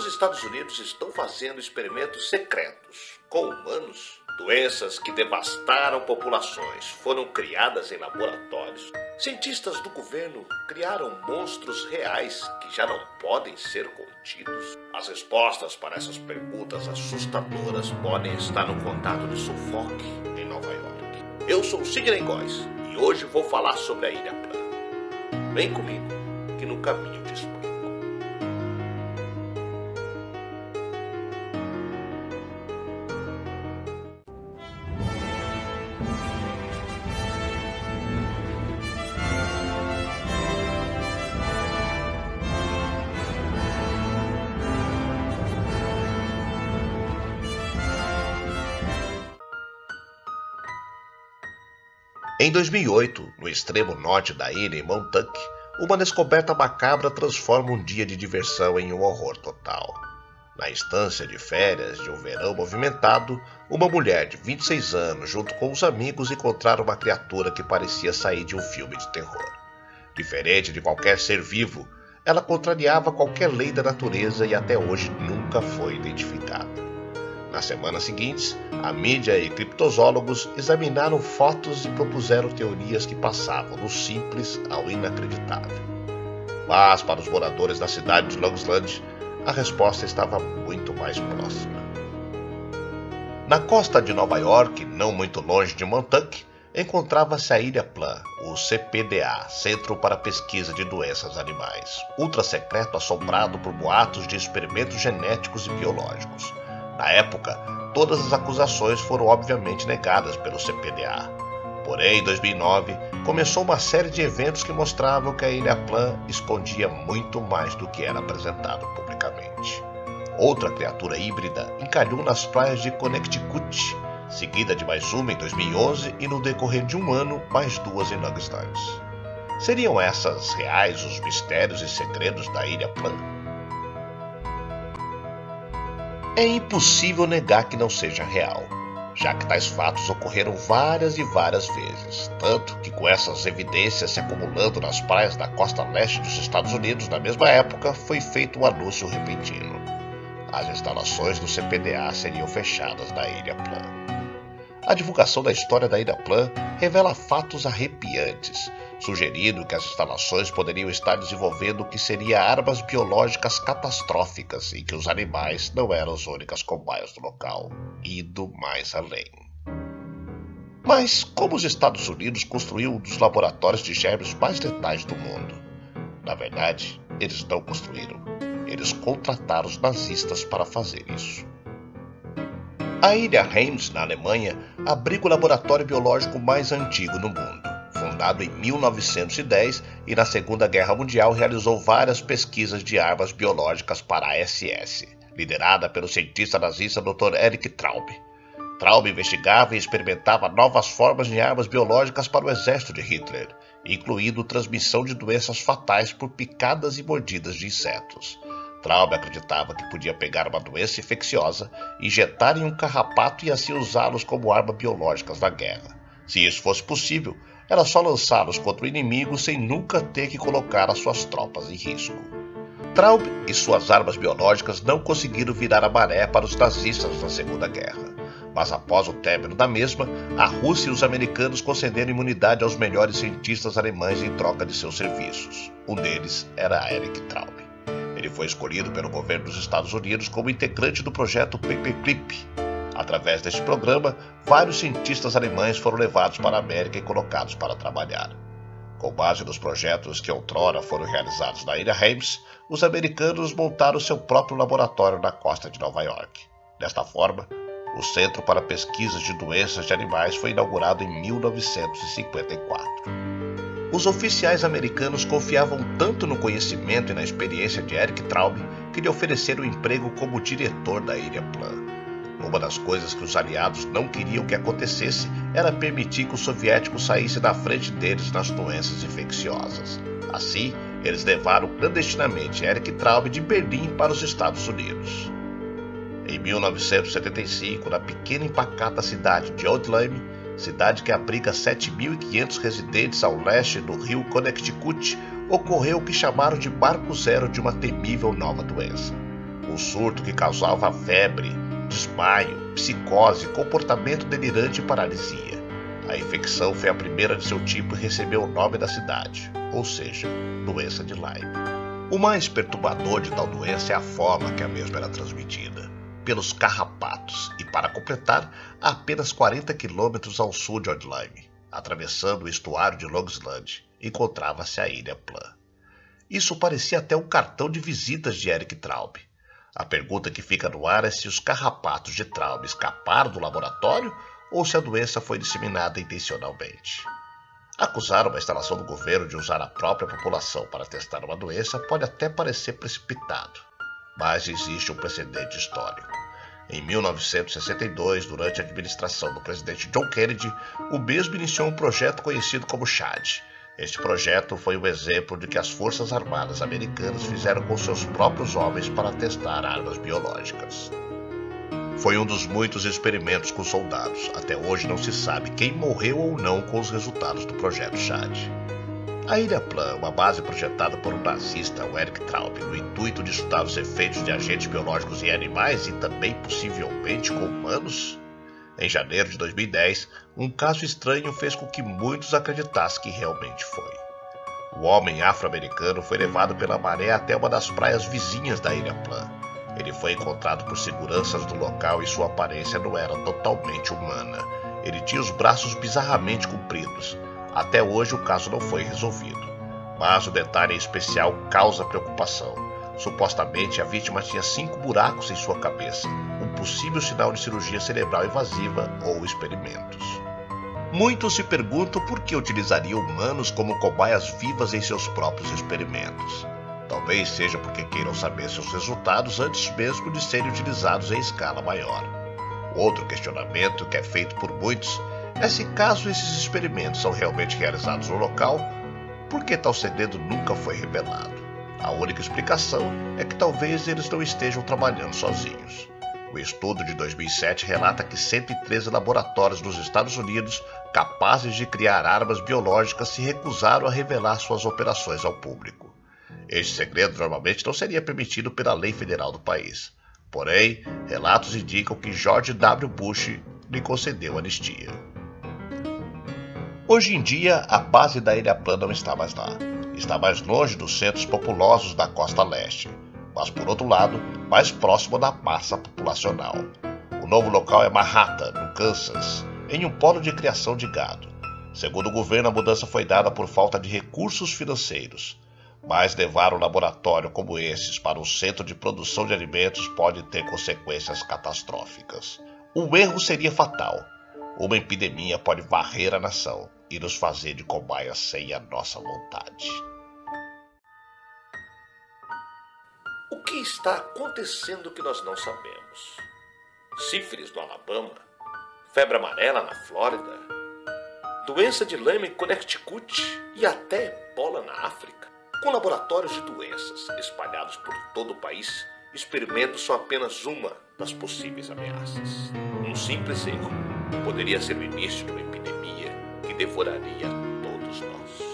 Os Estados Unidos estão fazendo experimentos secretos com humanos. Doenças que devastaram populações foram criadas em laboratórios. Cientistas do governo criaram monstros reais que já não podem ser contidos. As respostas para essas perguntas assustadoras podem estar no condado de Suffolk, em Nova York. Eu sou Sidney Góes e hoje vou falar sobre a Ilha Plana. Vem comigo, que no caminho te explico. Em 2008, no extremo norte da ilha, em Montauk, uma descoberta macabra transforma um dia de diversão em um horror total. Na estância de férias de um verão movimentado, uma mulher de 26 anos, junto com os amigos, encontraram uma criatura que parecia sair de um filme de terror. Diferente de qualquer ser vivo, ela contrariava qualquer lei da natureza e até hoje nunca foi identificada. Nas semanas seguintes, a mídia e criptozoólogos examinaram fotos e propuseram teorias que passavam do simples ao inacreditável. Mas, para os moradores da cidade de Long Island, a resposta estava muito mais próxima. Na costa de Nova York, não muito longe de Montauk, encontrava-se a Ilha Plana, o CPDA, Centro para Pesquisa de Doenças Animais, ultra secreto assombrado por boatos de experimentos genéticos e biológicos. Na época, todas as acusações foram obviamente negadas pelo CPDA. Porém, em 2009, começou uma série de eventos que mostravam que a Ilha Plana escondia muito mais do que era apresentado publicamente. Outra criatura híbrida encalhou nas praias de Connecticut, seguida de mais uma em 2011 e no decorrer de um ano, mais duas em Long Island. Seriam essas reais os mistérios e segredos da Ilha Plana? É impossível negar que não seja real, já que tais fatos ocorreram várias e várias vezes, tanto que com essas evidências se acumulando nas praias da costa leste dos Estados Unidos na mesma época, foi feito um anúncio repentino. As instalações do CPDA seriam fechadas na Ilha Plana. A divulgação da história da Ilha Plana revela fatos arrepiantes, sugerindo que as instalações poderiam estar desenvolvendo o que seria armas biológicas catastróficas e que os animais não eram as únicas cobaias do local, indo mais além. Mas como os Estados Unidos construíram um dos laboratórios de germes mais letais do mundo? Na verdade, eles não construíram. Eles contrataram os nazistas para fazer isso. A Ilha Heims, na Alemanha, abriga o laboratório biológico mais antigo no mundo. Fundado em 1910 e na Segunda Guerra Mundial realizou várias pesquisas de armas biológicas para a SS, liderada pelo cientista nazista Dr. Erich Traub. Traub investigava e experimentava novas formas de armas biológicas para o exército de Hitler, incluindo transmissão de doenças fatais por picadas e mordidas de insetos. Traub acreditava que podia pegar uma doença infecciosa, injetar em um carrapato e assim usá-los como armas biológicas na guerra. Se isso fosse possível, era só lançá-los contra o inimigo sem nunca ter que colocar as suas tropas em risco. Traub e suas armas biológicas não conseguiram virar a maré para os nazistas na Segunda Guerra. Mas após o término da mesma, a Rússia e os americanos concederam imunidade aos melhores cientistas alemães em troca de seus serviços. Um deles era Erich Traub. Ele foi escolhido pelo governo dos Estados Unidos como integrante do projeto Paperclip. Através deste programa, vários cientistas alemães foram levados para a América e colocados para trabalhar. Com base nos projetos que outrora foram realizados na Ilha Heims, os americanos montaram seu próprio laboratório na costa de Nova York. Desta forma, o Centro para Pesquisas de Doenças de Animais foi inaugurado em 1954. Os oficiais americanos confiavam tanto no conhecimento e na experiência de Erich Traub que lhe ofereceram um emprego como diretor da Ilha Plana. Uma das coisas que os aliados não queriam que acontecesse era permitir que os soviéticos saíssem da frente deles nas doenças infecciosas. Assim, eles levaram clandestinamente Erich Traub de Berlim para os Estados Unidos. Em 1975, na pequena e pacata cidade de Old Lyme, cidade que abriga 7.500 residentes ao leste do rio Connecticut, ocorreu o que chamaram de marco zero de uma temível nova doença. um surto que causava febre, desmaio, psicose, comportamento delirante e paralisia. A infecção foi a primeira de seu tipo e recebeu o nome da cidade, ou seja, doença de Lyme. O mais perturbador de tal doença é a forma que a mesma era transmitida, pelos carrapatos, e para completar, a apenas 40 quilômetros ao sul de Odlyme, atravessando o estuário de Long Island, encontrava-se a Ilha Plum. Isso parecia até um cartão de visitas de Eric Traub. A pergunta que fica no ar é se os carrapatos de Traub escaparam do laboratório ou se a doença foi disseminada intencionalmente. Acusar uma instalação do governo de usar a própria população para testar uma doença pode até parecer precipitado, mas existe um precedente histórico. Em 1962, durante a administração do presidente John Kennedy, o mesmo iniciou um projeto conhecido como SHAD. Este projeto foi um exemplo de que as Forças Armadas Americanas fizeram com seus próprios homens para testar armas biológicas. Foi um dos muitos experimentos com soldados. Até hoje não se sabe quem morreu ou não com os resultados do projeto SHAD. A Ilha Plum, uma base projetada por um nazista, o Eric Traub, no intuito de estudar os efeitos de agentes biológicos em animais e também possivelmente com humanos? Em janeiro de 2010, um caso estranho fez com que muitos acreditassem que realmente foi. O homem afro-americano foi levado pela maré até uma das praias vizinhas da Ilha Plum. Ele foi encontrado por seguranças do local e sua aparência não era totalmente humana. Ele tinha os braços bizarramente compridos. Até hoje o caso não foi resolvido. Mas o detalhe em especial causa preocupação. Supostamente a vítima tinha 5 buracos em sua cabeça, um possível sinal de cirurgia cerebral invasiva ou experimentos. Muitos se perguntam por que utilizariam humanos como cobaias vivas em seus próprios experimentos. Talvez seja porque queiram saber seus resultados antes mesmo de serem utilizados em escala maior. Outro questionamento que é feito por muitos é se, caso esses experimentos são realmente realizados no local, por que tal segredo nunca foi revelado? A única explicação é que talvez eles não estejam trabalhando sozinhos. O estudo de 2007 relata que 113 laboratórios nos Estados Unidos capazes de criar armas biológicas se recusaram a revelar suas operações ao público. Este segredo normalmente não seria permitido pela lei federal do país. Porém, relatos indicam que George W. Bush lhe concedeu anistia. Hoje em dia, a base da Ilha Plum não está mais lá. Está mais longe dos centros populosos da costa leste, mas por outro lado, mais próximo da massa populacional. O novo local é Manhattan, no Kansas, em um polo de criação de gado. Segundo o governo, a mudança foi dada por falta de recursos financeiros. Mas levar um laboratório como esses para um centro de produção de alimentos pode ter consequências catastróficas. O erro seria fatal. Uma epidemia pode varrer a nação e nos fazer de cobaias sem a nossa vontade. O que está acontecendo que nós não sabemos? Sífilis no Alabama? Febre amarela na Flórida? Doença de Lyme em Connecticut e até ebola na África? Com laboratórios de doenças espalhados por todo o país, experimentos são apenas uma das possíveis ameaças. Um simples erro poderia ser o início de uma epidemia que devoraria todos nós.